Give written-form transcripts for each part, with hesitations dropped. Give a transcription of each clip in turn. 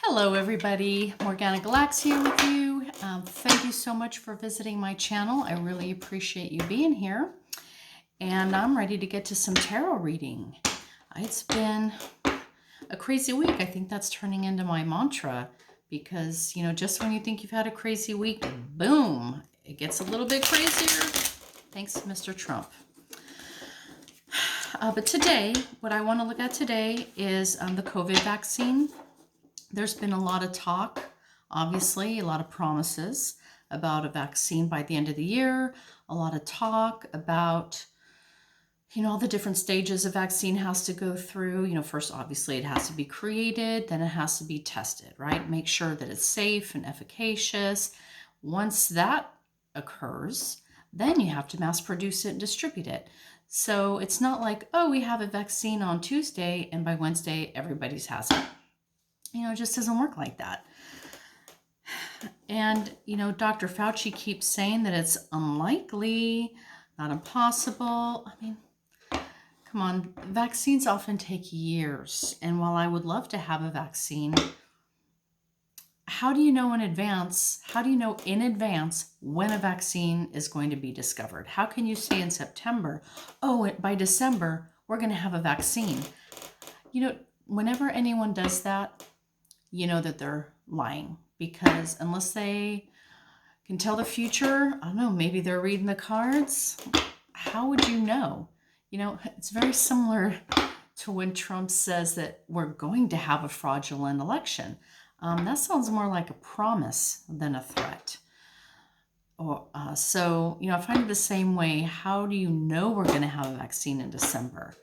Hello everybody, Morgana Galax here with you. Thank you so much for visiting my channel. I really appreciate you being here. And I'm ready to get to some tarot reading. It's been a crazy week. I think that's turning into my mantra because, just when you think you've had a crazy week, boom, it gets a little bit crazier. Thanks, Mr. Trump. But today, what I want to look at today is the COVID vaccine. There's been a lot of talk, obviously, a lot of promises about a vaccine by the end of the year, a lot of talk about, all the different stages a vaccine has to go through. First, obviously, it has to be created, then it has to be tested, right? Make sure that it's safe and efficacious. Once that occurs, then you have to mass produce it and distribute it. So it's not like, oh, we have a vaccine on Tuesday, and by Wednesday, everybody's has it. It just doesn't work like that. And, Dr. Fauci keeps saying that it's unlikely, not impossible. I mean, come on, vaccines often take years. And while I would love to have a vaccine, how do you know in advance? How do you know in advance when a vaccine is going to be discovered? How can you say in September, oh, by December, we're going to have a vaccine? Whenever anyone does that, you know that they're lying, because unless they can tell the future, I don't know, maybe they're reading the cards. How would you know? It's very similar to when Trump says that we're going to have a fraudulent election. That sounds more like a promise than a threat. So, I find it the same way. How do you know we're going to have a vaccine in December?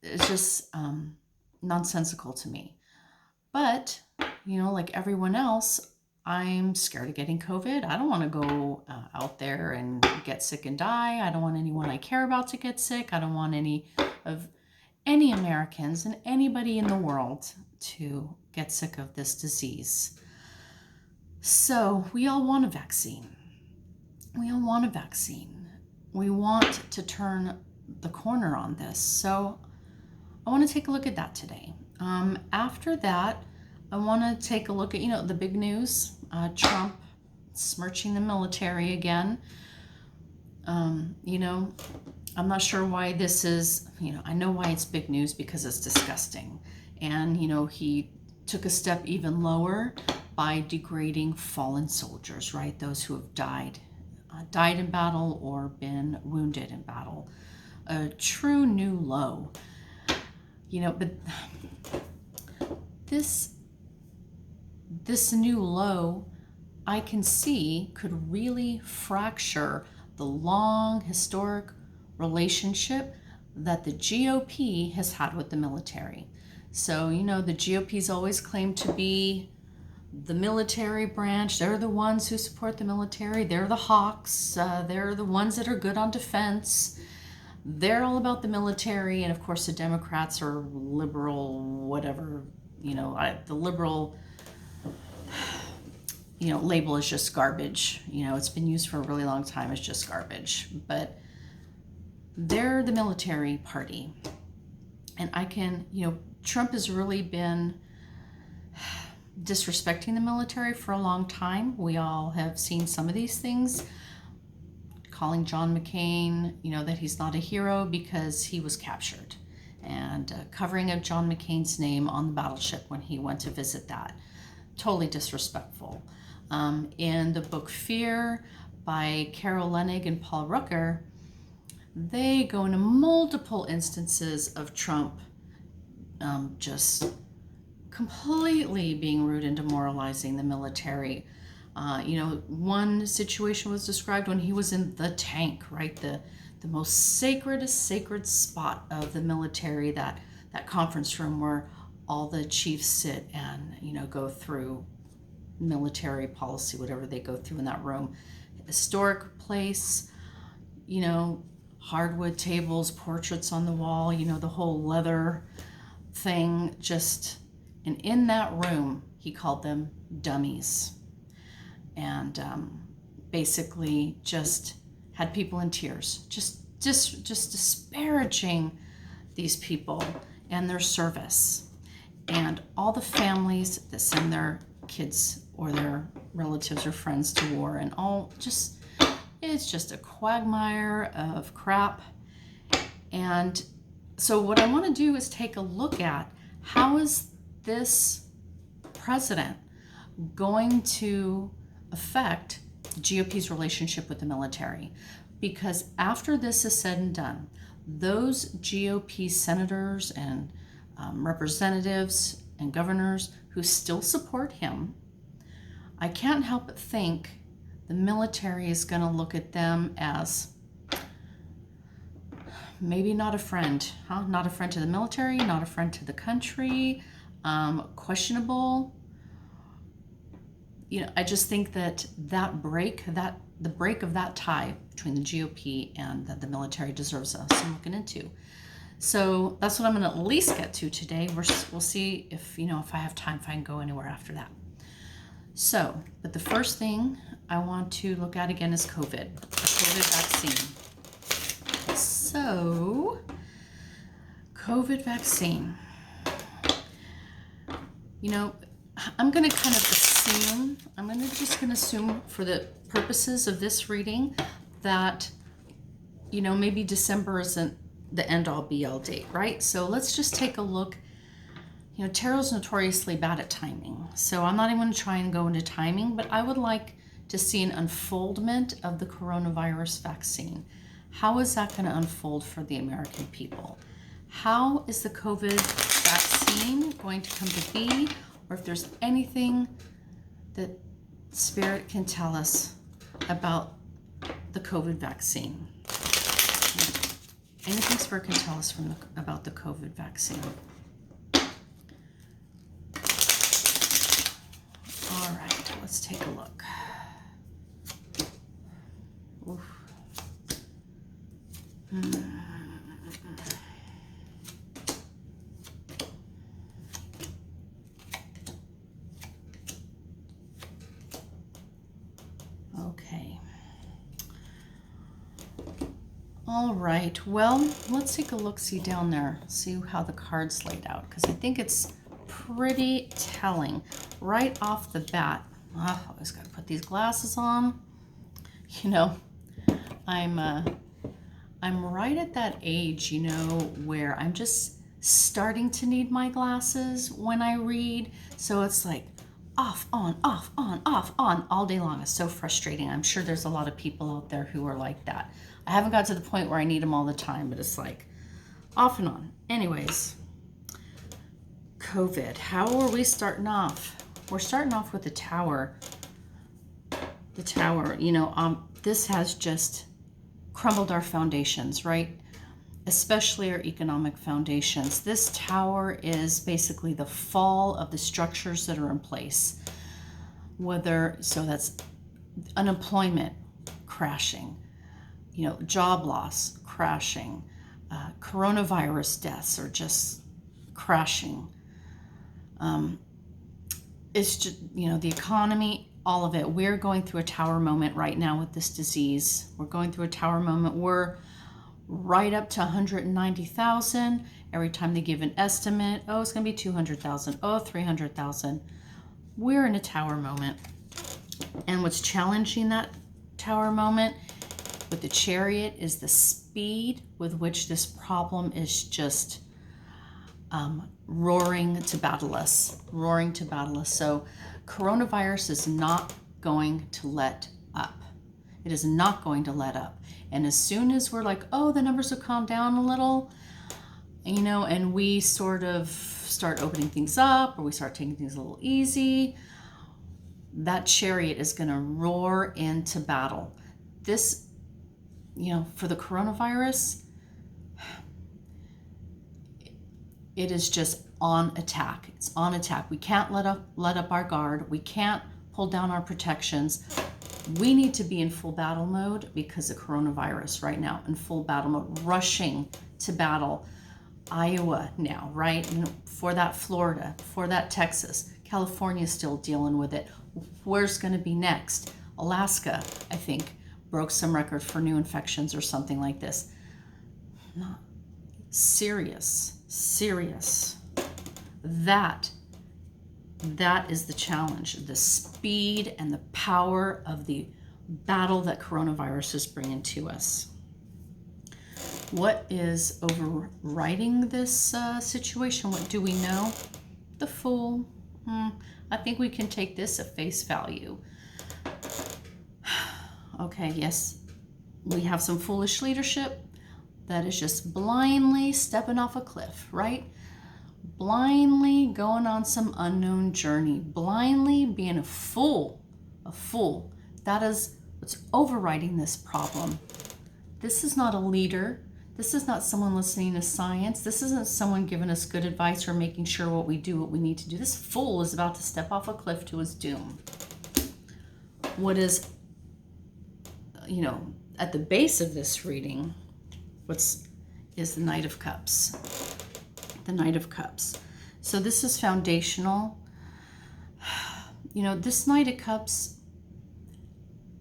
It's just nonsensical to me. But, like everyone else, I'm scared of getting COVID. I don't want to go out there and get sick and die. I don't want anyone I care about to get sick. I don't want any Americans and anybody in the world to get sick of this disease. So we all want a vaccine. We all want a vaccine. We want to turn the corner on this. So I want to take a look at that today. After that, I want to take a look at, the big news, Trump smirching the military again. I'm not sure why this is, I know why it's big news because it's disgusting. And, he took a step even lower by degrading fallen soldiers, right? Those who have died in battle or been wounded in battle. A true new low. But this new low, I can see, could really fracture the long historic relationship that the GOP has had with the military. So, the GOP's always claimed to be the military branch. They're the ones who support the military. They're the hawks. They're the ones that are good on defense. They're all about the military. And of course, the Democrats are liberal, whatever, the liberal, label is just garbage. It's been used for a really long time as just garbage. But they're the military party. And Trump has really been disrespecting the military for a long time. We all have seen some of these things. Calling John McCain, that he's not a hero because he was captured. And covering up John McCain's name on the battleship when he went to visit that. Totally disrespectful. In the book Fear by Carol Leonig and Paul Rueker, they go into multiple instances of Trump just completely being rude and demoralizing the military. One situation was described when he was in the tank, right? The most sacred spot of the military, that conference room where all the chiefs sit and, go through military policy, whatever they go through in that room. Historic place, hardwood tables, portraits on the wall, the whole leather thing, and in that room, he called them dummies. And basically just had people in tears, just disparaging these people and their service. and all the families that send their kids or their relatives or friends to war, and it's just a quagmire of crap. And so what I want to do is take a look at how is this president going to affect GOP's relationship with the military? Because after this is said and done, those GOP senators and representatives and governors who still support him, I can't help but think the military is going to look at them as maybe not a friend, Not a friend to the military, not a friend to the country, questionable. I just think that the break of that tie between the GOP and the military deserves some looking into. So that's what I'm going to at least get to today. We'll see if I have time, if I can go anywhere after that. So, but the first thing I want to look at again is COVID, the COVID vaccine. So, COVID vaccine. I'm going to kind of assume, just going to assume for the purposes of this reading that, maybe December isn't the end-all be-all date, right? So let's just take a look. Tarot's notoriously bad at timing, so I'm not even going to try and go into timing, but I would like to see an unfoldment of the coronavirus vaccine. How is that going to unfold for the American people? How is the COVID vaccine going to come to be? Or if there's anything that Spirit can tell us about the COVID vaccine. Anything Spirit can tell us about the COVID vaccine. All right, let's take a look. Oof. Okay. All right, well, let's take a look-see down there, see how the cards laid out, because I think it's pretty telling right off the bat. I always got to put these glasses on. I'm right at that age, where I'm just starting to need my glasses when I read. So it's like off, on, all day long. It's so frustrating. I'm sure there's a lot of people out there who are like that. I haven't got to the point where I need them all the time, but it's like off and on. Anyways, COVID. How are we starting off? We're starting off with the tower. The tower, this has just crumbled our foundations, right? Especially our economic foundations. This tower is basically the fall of the structures that are in place. So that's unemployment crashing, job loss crashing, coronavirus deaths are just crashing. It's just, the economy, all of it. We're going through a tower moment right now with this disease. We're going through a tower moment. We're right up to 190,000. Every time they give an estimate, it's going to be 200,000. 300,000. We're in a tower moment. And what's challenging that tower moment with the Chariot is the speed with which this problem is just roaring to battle us. So coronavirus is not going to let up. It is not going to let up. And as soon as we're like, the numbers have calmed down a little, and we sort of start opening things up, or we start taking things a little easy, that Chariot is going to roar into battle. This, for the coronavirus, it is just on attack. It's on attack. We can't let up our guard. We can't pull down our protections. We need to be in full battle mode because of coronavirus right now, in full battle mode, rushing to battle. Iowa now, right? And for that Florida, for that Texas, California is still dealing with it. Where's going to be next? Alaska, I think, broke some record for new infections or something like this. Not serious. That is the challenge, the speed and the power of the battle that coronavirus is bringing to us. What is overriding this situation? What do we know? The fool. I think we can take this at face value. Okay, yes, we have some foolish leadership that is just blindly stepping off a cliff, right? Blindly going on some unknown journey, blindly being a fool. That is what's overriding this problem. This is not a leader. This is not someone listening to science. This isn't someone giving us good advice or making sure what we do, what we need to do. This fool is about to step off a cliff to his doom. What is, at the base of this reading, is the Knight of Cups. The Knight of Cups. So this is foundational. This Knight of Cups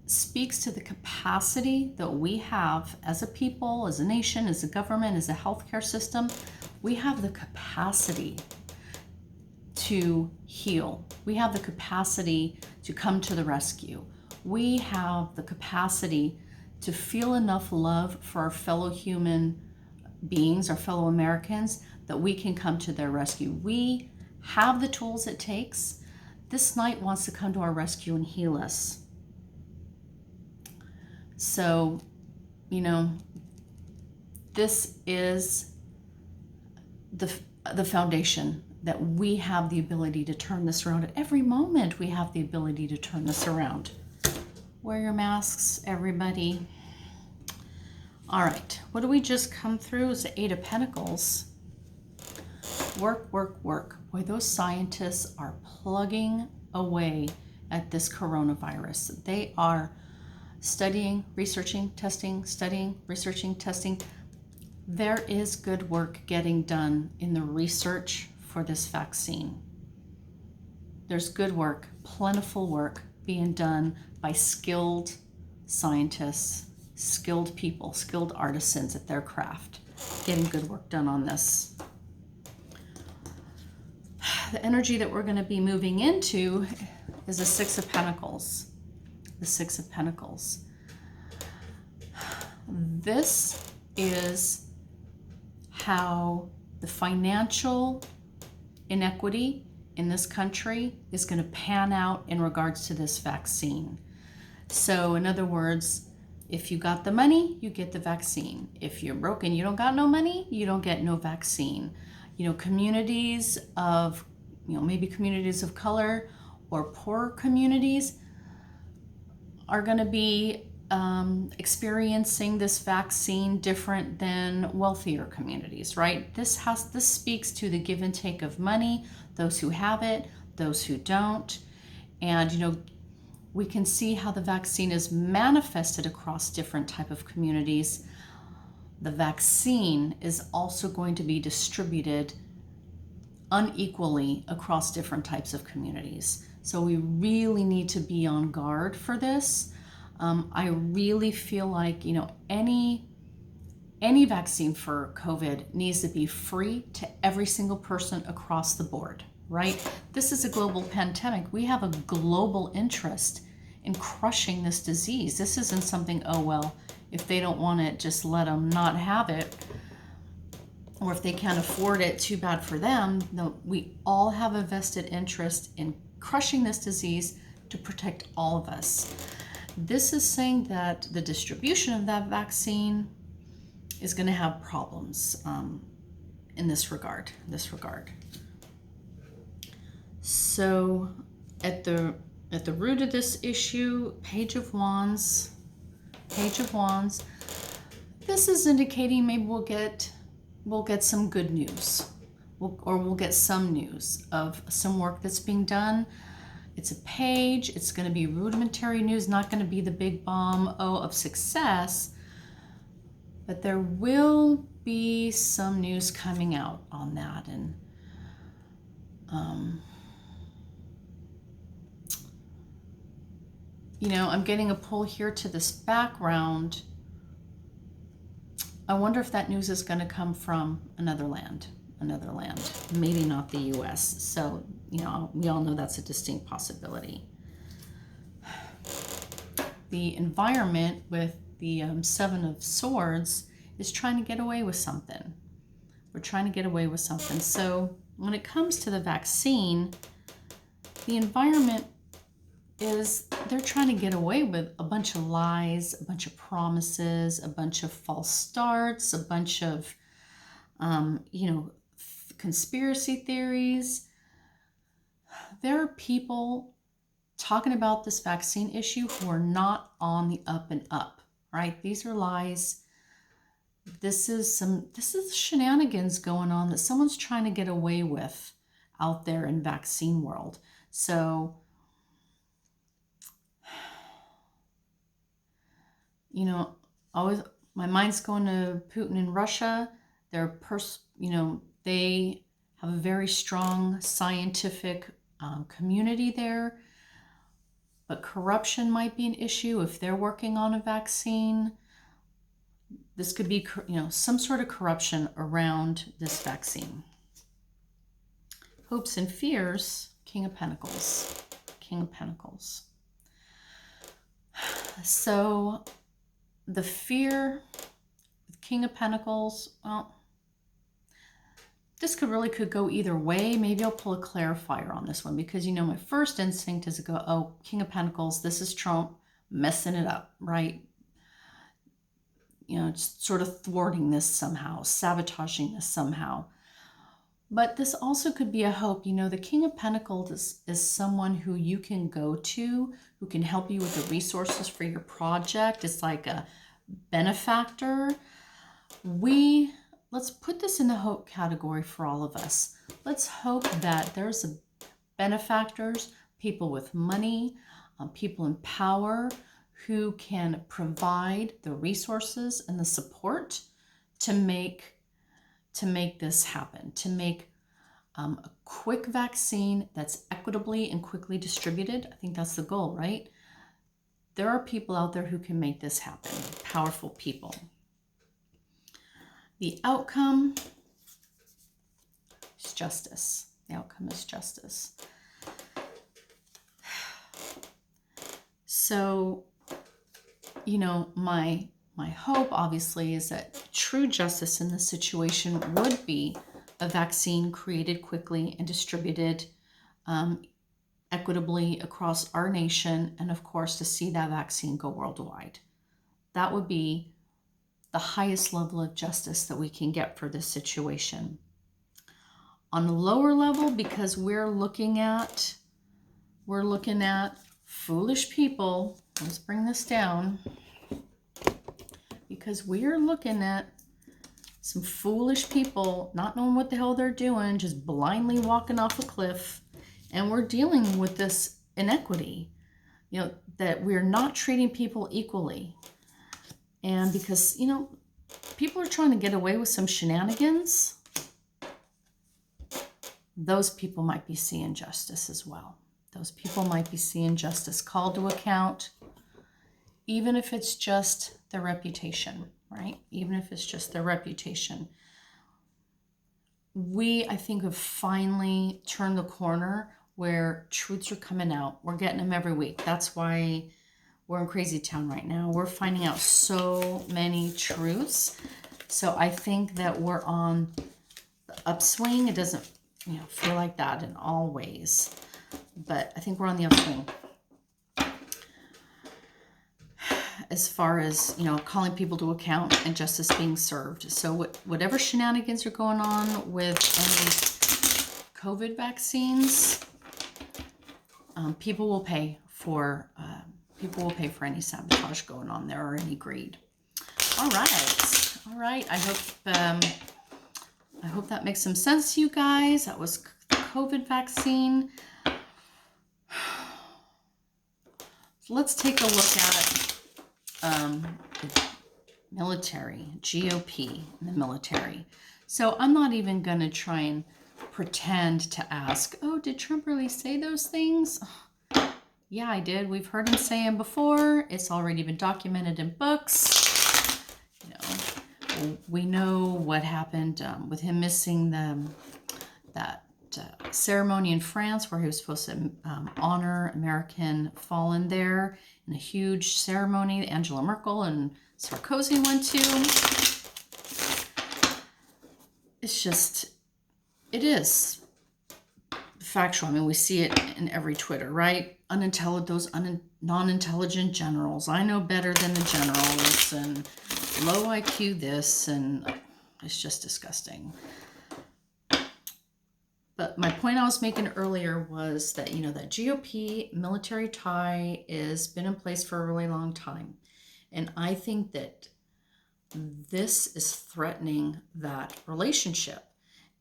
speaks to the capacity that we have as a people, as a nation, as a government, as a healthcare system. We have the capacity to heal. We have the capacity to come to the rescue. We have the capacity to feel enough love for our fellow human beings, our fellow Americans, that we can come to their rescue. We have the tools it takes. This knight wants to come to our rescue and heal us. So, this is the foundation that we have the ability to turn this around. At every moment, we have the ability to turn this around. Wear your masks, everybody. All right, what do we just come through is the Eight of Pentacles. Work. Boy, those scientists are plugging away at this coronavirus. They are studying, researching, testing, studying, researching, testing. There is good work getting done in the research for this vaccine. There's good work, plentiful work being done by skilled scientists, skilled people, skilled artisans at their craft, getting good work done on this. The energy that we're going to be moving into is the Six of Pentacles. The Six of Pentacles. This is how the financial inequity in this country is going to pan out in regards to this vaccine. So in other words, if you got the money, you get the vaccine. If you're broke and you don't got no money, you don't get no vaccine. Communities of, maybe communities of color or poor communities are going to be experiencing this vaccine different than wealthier communities, right? This speaks to the give and take of money, those who have it, those who don't. And, we can see how the vaccine is manifested across different type of communities. The vaccine is also going to be distributed unequally across different types of communities. So we really need to be on guard for this. I really feel like, any vaccine for COVID needs to be free to every single person across the board, right? This is a global pandemic. We have a global interest in crushing this disease. This isn't something, if they don't want it, just let them not have it. Or if they can't afford it, too bad for them. No, we all have a vested interest in crushing this disease to protect all of us. This is saying that the distribution of that vaccine is going to have problems in this regard. So at the root of this issue, Page of Wands. This is indicating maybe we'll get some good news, we'll get some news of some work that's being done. It's a page. It's going to be rudimentary news, not going to be the big bomb of success, but there will be some news coming out on that. And I'm getting a pull here to this background. I wonder if that news is going to come from another land, another land, maybe not the US. So, we all know that's a distinct possibility. The environment with the Seven of Swords is trying to get away with something. We're trying to get away with something. So when it comes to the vaccine, the environment is, they're trying to get away with a bunch of lies, a bunch of promises, a bunch of false starts, a bunch of, conspiracy theories. There are people talking about this vaccine issue who are not on the up and up, right? These are lies. This is shenanigans going on that someone's trying to get away with out there in vaccine world. So, always my mind's going to Putin and Russia. They have a very strong scientific community there, but corruption might be an issue if they're working on a vaccine. This could be, some sort of corruption around this vaccine. Hopes and fears, King of Pentacles. King of Pentacles. So the fear with King of Pentacles, well, this could go either way. Maybe I'll pull a clarifier on this one because, my first instinct is to go, oh, King of Pentacles, this is Trump messing it up, right? Just sort of thwarting this somehow, sabotaging this somehow. But this also could be a hope. The King of Pentacles is someone who you can go to, who can help you with the resources for your project. It's like a benefactor. Let's put this in the hope category for all of us. Let's hope that there's benefactors, people with money, people in power who can provide the resources and the support to make this happen, to make a quick vaccine that's equitably and quickly distributed. I think that's the goal, right? There are people out there who can make this happen, powerful people. The outcome is justice. The outcome is justice. So, my hope, obviously, is that true justice in this situation would be a vaccine created quickly and distributed equitably across our nation, and of course, to see that vaccine go worldwide. That would be the highest level of justice that we can get for this situation. On a lower level, because we're looking at foolish people. Let's bring this down. Because we're looking at some foolish people not knowing what the hell they're doing, just blindly walking off a cliff. And we're dealing with this inequity, that we're not treating people equally. And because, people are trying to get away with some shenanigans, those people might be seeing justice as well. Those people might be seeing justice called to account, even if it's just their reputation, right? Even if it's just their reputation. We, I think, have finally turned the corner where truths are coming out. We're getting them every week. That's why we're in crazy town right now. We're finding out so many truths. So I think that we're on the upswing. It doesn't, feel like that in all ways, but I think we're on the upswing. As far as, calling people to account and justice being served. So whatever shenanigans are going on with any COVID vaccines, people will pay for any sabotage going on there or any greed. All right. I hope that makes some sense to you guys. That was the COVID vaccine. So let's take a look at the military, GOP, and the military. So I'm not even going to try and pretend to ask, oh, did Trump really say those things? Yeah, I did. We've heard him say them before. It's already been documented in books. we know what happened with him missing that ceremony in France where he was supposed to honor American fallen there in a huge ceremony that Angela Merkel and Sarkozy went to. It's just, it is factual. I mean, we see it in every Twitter, right? Non-intelligent generals. I know better than the generals, and low IQ this, and it's just disgusting. But my point I was making earlier was that, that GOP military tie has been in place for a really long time. And I think that this is threatening that relationship.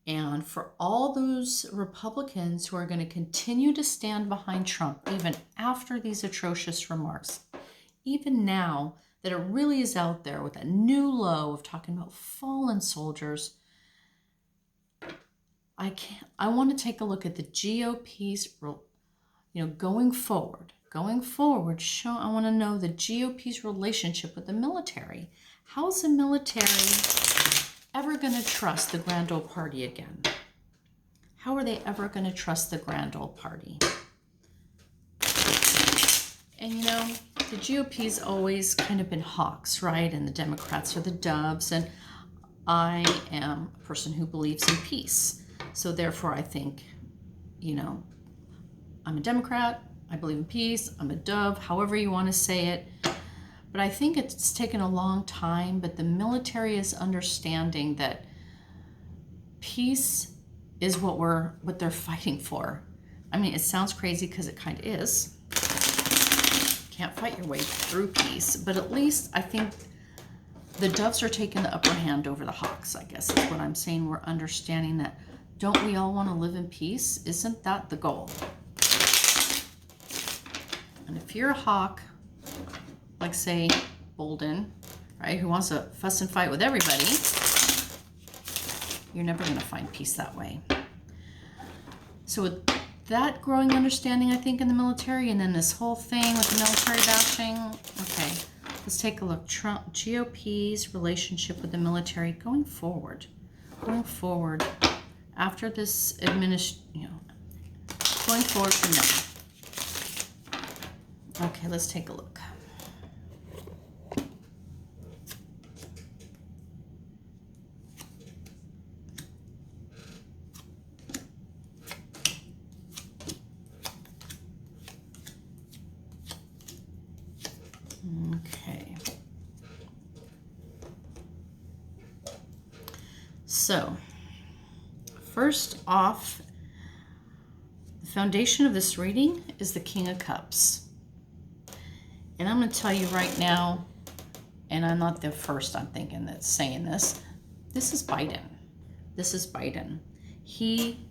And for all those Republicans who are going to continue to stand behind Trump, even after these atrocious remarks, even now that it really is out there with a new low of talking about fallen soldiers, I want to take a look at the GOP's, going forward, I want to know the GOP's relationship with the military. How is the military ever going to trust the grand old party again? How are they ever going to trust the grand old party? And the GOP's always kind of been hawks, right? And the Democrats are the doves. And I am a person who believes in peace. So therefore, I think, I'm a Democrat. I believe in peace. I'm a dove, however you want to say it. But I think it's taken a long time, but the military is understanding that peace is what they're fighting for. I mean, it sounds crazy because it kind of is. Can't fight your way through peace, but at least I think the doves are taking the upper hand over the hawks, I guess is what I'm saying. We're understanding that, don't we all want to live in peace? Isn't that the goal? And if you're a hawk, like say Bolden, right, who wants to fuss and fight with everybody, you're never going to find peace that way. So with that growing understanding, I think, in the military, and then this whole thing with the military bashing, okay, let's take a look. Trump, GOP's relationship with the military going forward after this going forward from now. Okay, let's take a look. Okay. So, first off, the foundation of this reading is the King of Cups. And I'm going to tell you right now, and I'm not the first I'm thinking that's saying this, this is Biden. This is Biden. He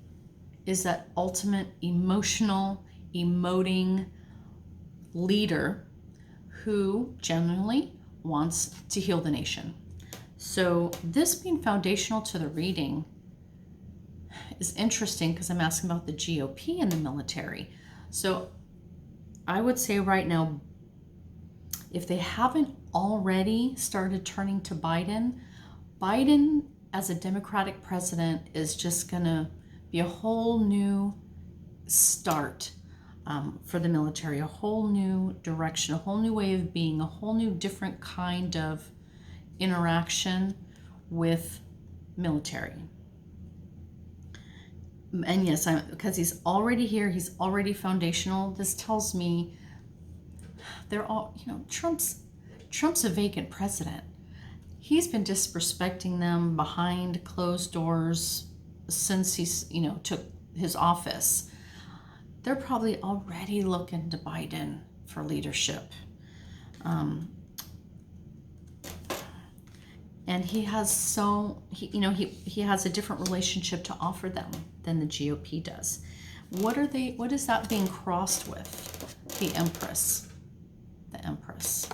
is that ultimate emotional, emoting leader who genuinely wants to heal the nation. So this being foundational to the reading is interesting because I'm asking about the GOP and the military. So I would say right now, if they haven't already started turning to Biden, Biden as a Democratic president is just going to be a whole new start for the military, a whole new direction, a whole new way of being, a whole new different kind of interaction with military. And yes, because he's already here, he's already foundational. This tells me they're all, Trump's a vacant president. He's been disrespecting them behind closed doors since he's, took his office. They're probably already looking to Biden for leadership. And he has he has a different relationship to offer them than the GOP does. What is that being crossed with? The Empress. The Empress.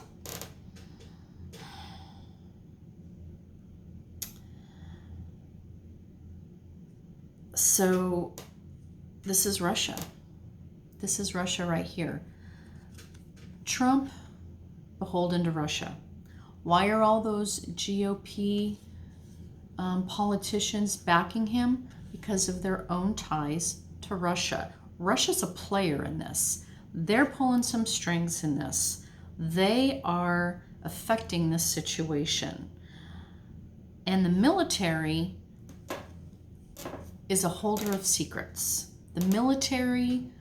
So this is Russia. This is Russia right here. Trump beholden to Russia. Why are all those GOP politicians backing him because of their own ties to Russia. Russia's a player in this. They're pulling some strings in this. They are affecting this situation. And the military is a holder of secrets. The military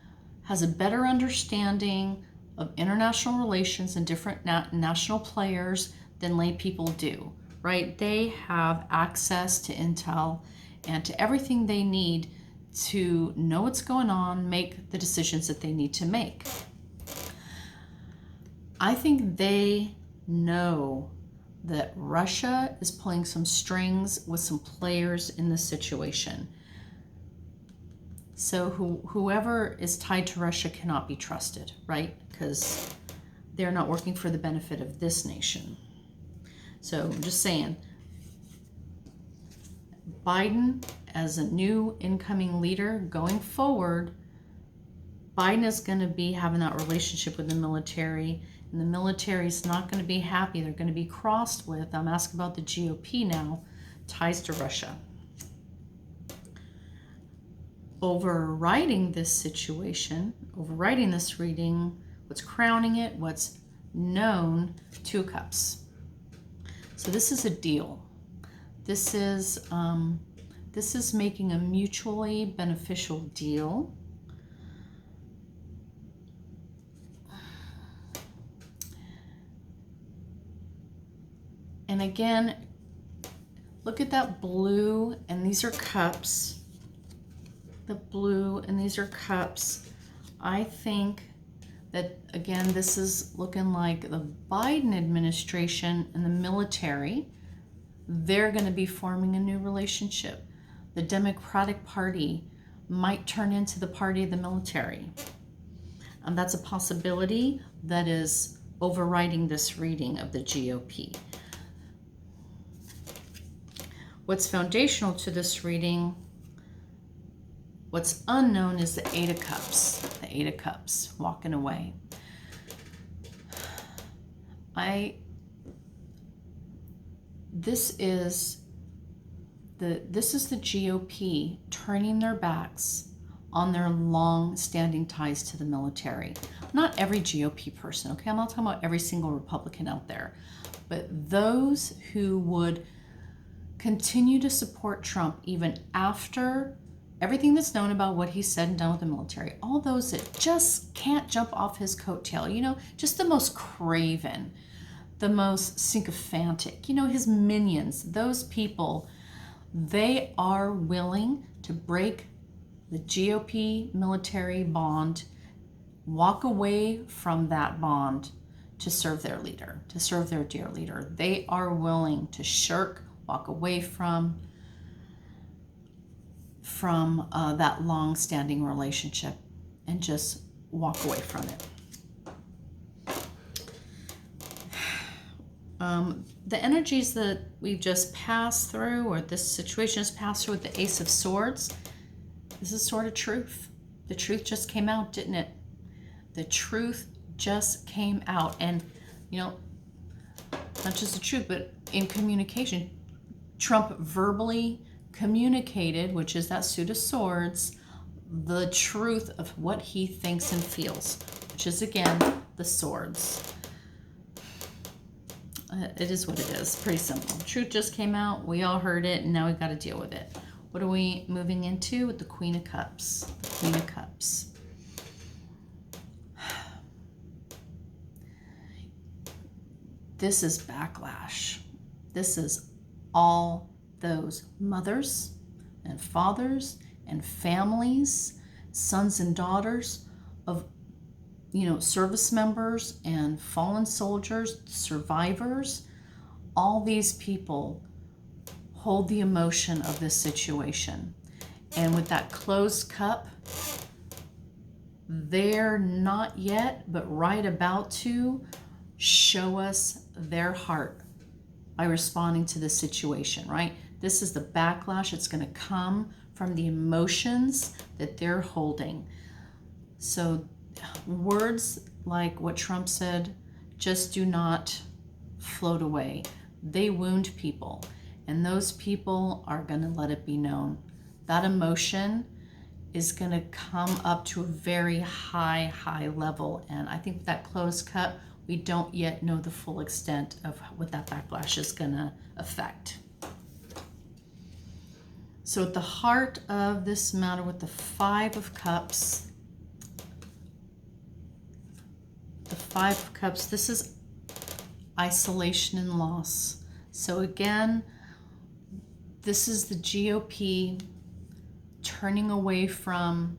has a better understanding of international relations and different national players than lay people do, right? They have access to intel and to everything they need to know what's going on, make the decisions that they need to make. I think they know that Russia is pulling some strings with some players in this situation. So whoever is tied to Russia cannot be trusted, right? Because they're not working for the benefit of this nation. So I'm just saying, Biden, as a new incoming leader going forward, Biden is going to be having that relationship with the military, and the military is not going to be happy. They're going to be crossed with, I'm asking about the GOP now, ties to Russia. Overriding this situation, overriding this reading, what's crowning it, what's known, 2 cups. So this is a deal. This is making a mutually beneficial deal. And again, look at that blue, and these are cups. The blue, and these are cups. I think that, again, this is looking like the Biden administration and the military, they're going to be forming a new relationship. The Democratic Party might turn into the party of the military. And that's a possibility that is overriding this reading of the GOP. What's foundational to this reading, what's unknown, is the 8 of Cups. The 8 of Cups, walking away. This is the GOP turning their backs on their long-standing ties to the military. Not every GOP person, okay? I'm not talking about every single Republican out there, but those who would continue to support Trump even after everything that's known about what he said and done with the military. All those that just can't jump off his coattail, you know, just the most craven, the most sycophantic, you know, his minions, those people, they are willing to break the GOP military bond, walk away from that bond to serve their leader, to serve their dear leader. They are willing to shirk, walk away from that long-standing relationship and just walk away from it. The energies that we've just passed through, or this situation has passed through with the Ace of Swords, this is sort of truth. The truth just came out, didn't it? The truth just came out. And, you know, not just the truth, but in communication, Trump verbally communicated, which is that suit of swords, the truth of what he thinks and feels, which is, again, the swords. It is what it is. Pretty simple. Truth just came out. We all heard it, and now we've got to deal with it. What are we moving into with the Queen of Cups? The Queen of Cups. This is backlash. This is all those mothers and fathers and families, sons and daughters of, you know, service members and fallen soldiers, survivors. All these people hold the emotion of this situation. And with that closed cup, they're not yet, but right about to show us their heart by responding to the situation, right? This is the backlash. It's going to come from the emotions that they're holding. So words like what Trump said just do not float away. They wound people. And those people are going to let it be known. That emotion is going to come up to a very high level. And I think that closed cup, we don't yet know the full extent of what that backlash is going to affect. So at the heart of this matter with the Five of Cups, this is isolation and loss. So again, this is the GOP turning away from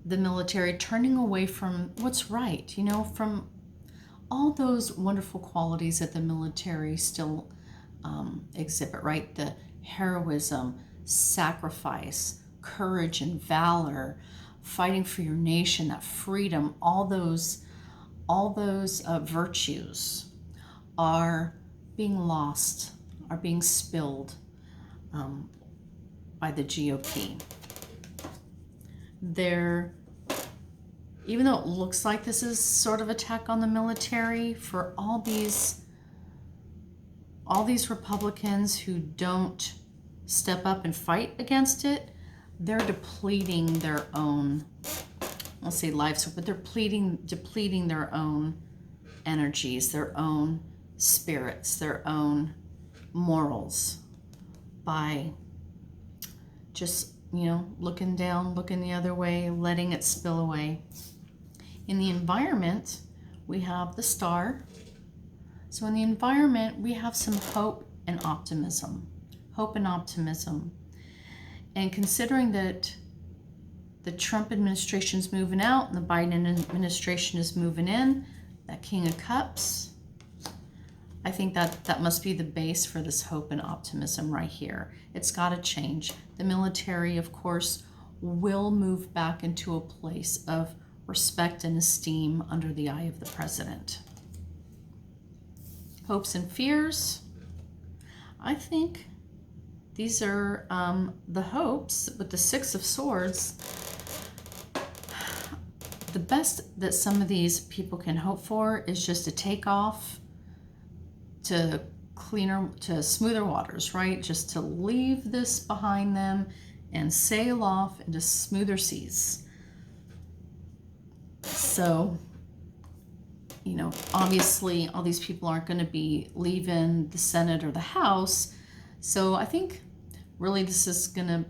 the military, turning away from what's right, you know, from all those wonderful qualities that the military still exhibit, right? The heroism, sacrifice, courage and valor, fighting for your nation, that freedom, all those virtues are being lost, are being spilled by the GOP. Even though it looks like this is sort of attack on the military, for all these Republicans who don't step up and fight against it, they're depleting their own, I'll say lives, but they're depleting their own energies, their own spirits, their own morals by just, you know, looking down, looking the other way, letting it spill away. In the environment, we have the Star. So in the environment, we have some hope and optimism. Hope and optimism. And considering that the Trump administration is moving out and the Biden administration is moving in, that King of Cups, I think that must be the base for this hope and optimism right here. It's got to change. The military, of course, will move back into a place of respect and esteem under the eye of the president. Hopes and fears. I think these are the hopes with the Six of Swords. The best that some of these people can hope for is just to take off to smoother waters, right? Just to leave this behind them and sail off into smoother seas. So, you know, obviously all these people aren't going to be leaving the Senate or the House. So I think really this is going to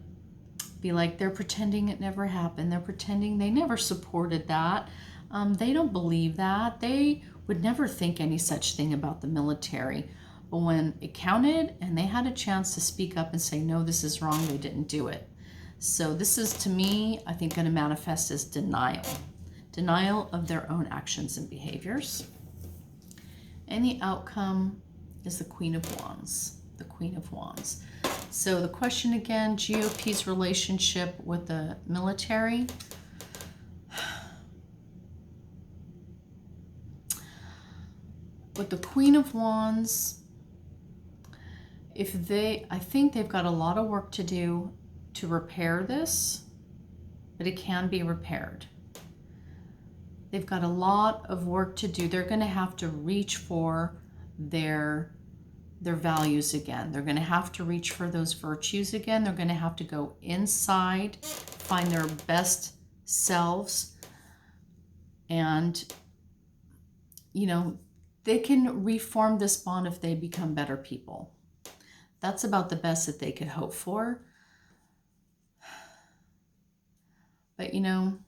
be like they're pretending it never happened. They're pretending they never supported that. They don't believe that. They would never think any such thing about the military. But when it counted and they had a chance to speak up and say, no, this is wrong, they didn't do it. So this is, to me, I think going to manifest as denial. Denial of their own actions and behaviors. And the outcome is the Queen of Wands. The Queen of Wands. So the question again, GOP's relationship with the military. With the Queen of Wands, I think they've got a lot of work to do to repair this, but it can be repaired. They've got a lot of work to do. They're going to have to reach for their values again. They're going to have to reach for those virtues again. They're going to have to go inside, find their best selves, and, you know, they can reform this bond if they become better people. That's about the best that they could hope for. But, you know,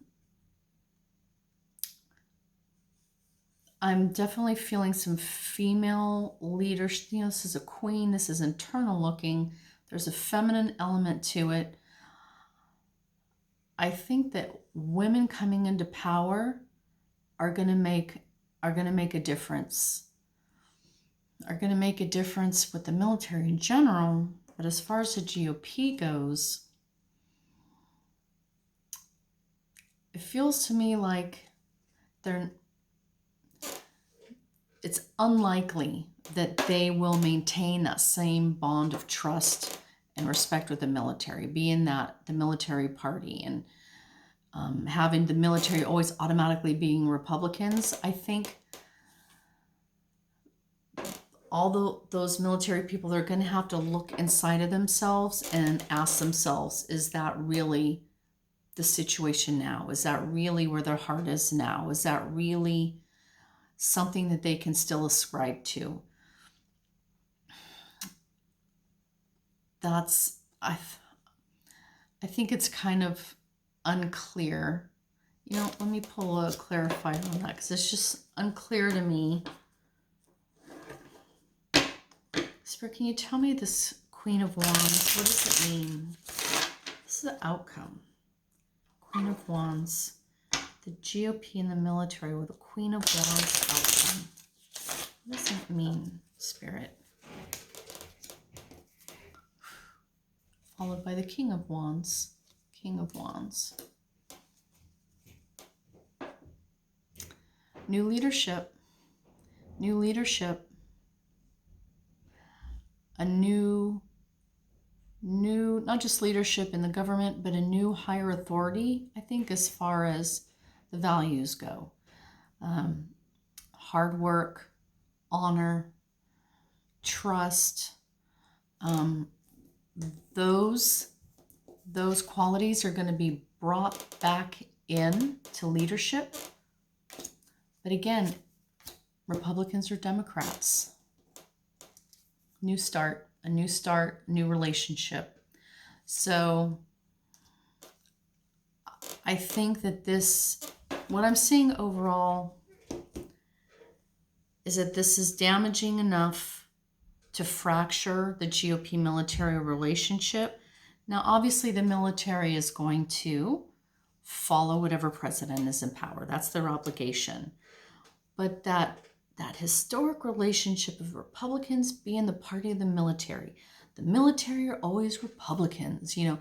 I'm definitely feeling some female leadership. You know, this is a queen. This is internal looking. There's a feminine element to it. I think that women coming into power are going to make a difference. Are going to make a difference with the military in general. But as far as the GOP goes, it feels to me like it's unlikely that they will maintain that same bond of trust and respect with the military, being that the military party and having the military always automatically being Republicans. I think those military people, they're going to have to look inside of themselves and ask themselves, is that really the situation now? Is that really where their heart is now? Is that really something that they can still ascribe to? I think it's kind of unclear. You know, let me pull a clarifier on that, because it's just unclear to me. Spirit, can you tell me this Queen of Wands, what does it mean? This is the outcome. Queen of Wands, the GOP and the military with the Queen of Wands outcome. What does that mean, Spirit? Followed by the King of Wands. King of Wands. New leadership. New leadership. A new, not just leadership in the government, but a new higher authority, I think, as far as the values go. Hard work, honor, trust, those qualities are going to be brought back in to leadership. But again, Republicans or Democrats. New start, a new start, new relationship. So I think that what I'm seeing overall is that this is damaging enough to fracture the GOP military relationship. Now, obviously, the military is going to follow whatever president is in power. That's their obligation. But that historic relationship of Republicans being the party of the military are always Republicans. You know,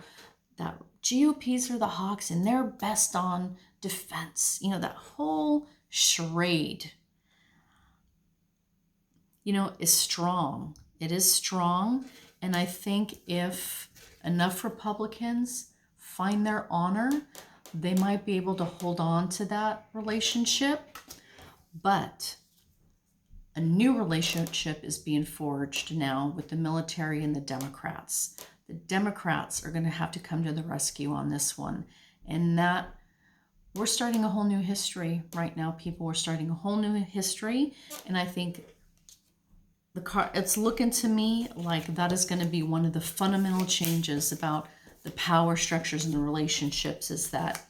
that GOPs are the hawks and they're best on defense. You know, that whole charade, you know, is strong. It is strong. And I think if enough Republicans find their honor, they might be able to hold on to that relationship. But a new relationship is being forged now with the military and the Democrats. The Democrats are going to have to come to the rescue on this one. And that we're starting a whole new history right now, people. We're starting a whole new history. And I think it's looking to me like that is going to be one of the fundamental changes about the power structures and the relationships, is that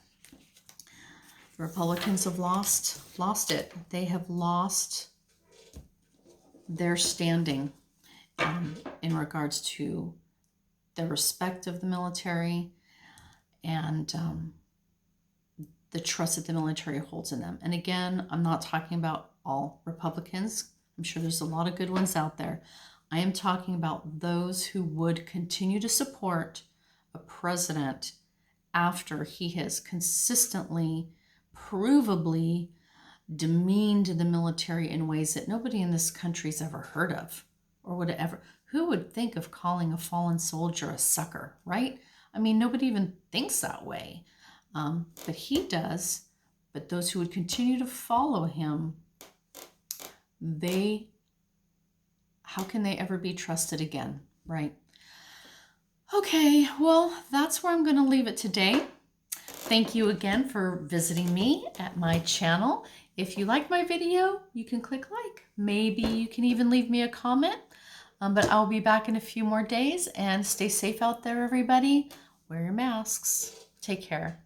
the Republicans have lost it. They have lost their standing in regards to the respect of the military and the trust that the military holds in them. And again, I'm not talking about all Republicans. I'm sure there's a lot of good ones out there. I am talking about those who would continue to support a president after he has consistently, provably demeaned the military in ways that nobody in this country's ever heard of, or would ever. Who would think of calling a fallen soldier a sucker, right? I mean, nobody even thinks that way. But he does. But those who would continue to follow him, how can they ever be trusted again, right? Okay, well, that's where I'm going to leave it today. Thank you again for visiting me at my channel. If you like my video, you can click like. Maybe you can even leave me a comment. But I'll be back in a few more days, and stay safe out there, everybody. Wear your masks. Take care.